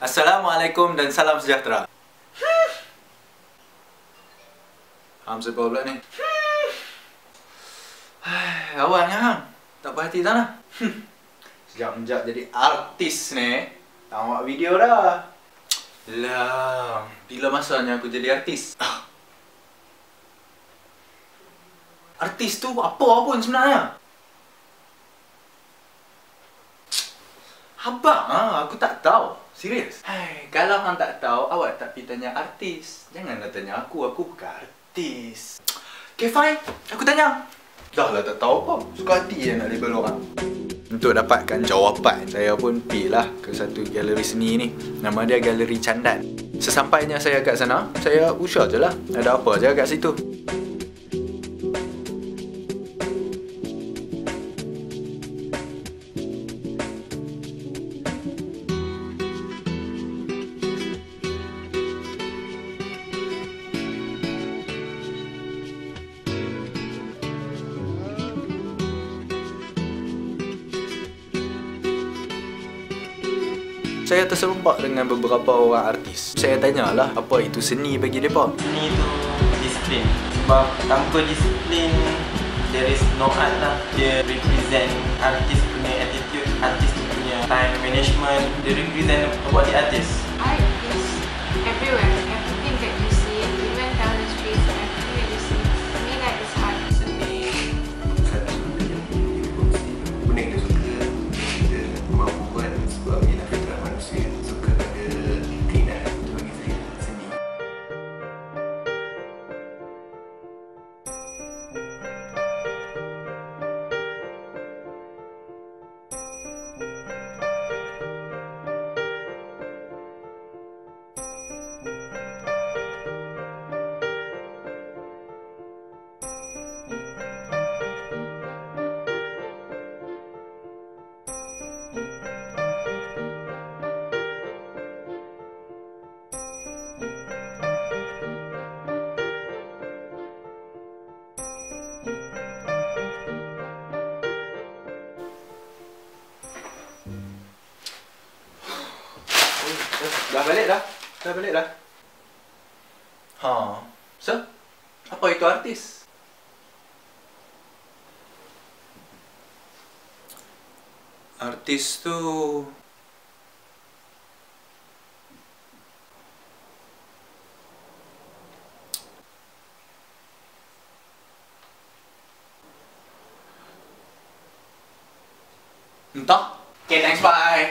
Assalamualaikum dan salam sejahtera. Hamzah pula ni. Awalnya hang tak berhati sana. Sejak-sejak jadi artis ni, tamat video dah. Lah, bila masanya aku jadi artis? Artis tu apa pun sebenarnya? Abang, aku tak tahu. Serius? Hai, kalau hang tak tahu, awak tak pergi tanya artis. Janganlah tanya aku bukan artis. Okay, fine. Aku tanya. Dah lah tak tahu apa. Suka hati je nak label orang. Untuk dapatkan jawapan, saya pun pergilah ke satu galeri seni ni. Nama dia Galeri Candan. Sesampainya saya kat sana, saya usah je lah. Ada apa je kat situ. Saya terserempak dengan beberapa orang artis. Saya tanyalah apa itu seni bagi mereka. Seni itu disiplin. Sebab tanpa disiplin, there is no art lah. Dia represent artis punya attitude, artis punya time management. Dia represent about the artist. Art is everywhere. Everything that you see, even down the streets, everything that you see. For me, that is art. Seni satu benda yang unik dia suka, dia mampu buat sebab ialah fitrah manusia suka pada keindahan. Itu bagi saya seni. Dah balik dah. Dah balik dah. So, apa itu artis? Artis tu entah. Okay, thanks, bye.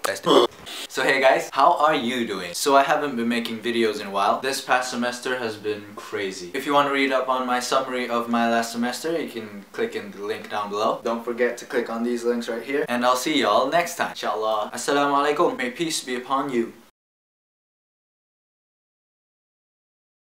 Let's do it. So hey guys, how are you doing? So I haven't been making videos in a while. This past semester has been crazy. If you want to read up on my summary of my last semester, you can click in the link down below. Don't forget to click on these links right here. And I'll see y'all next time. Inshallah. Assalamualaikum. May peace be upon you.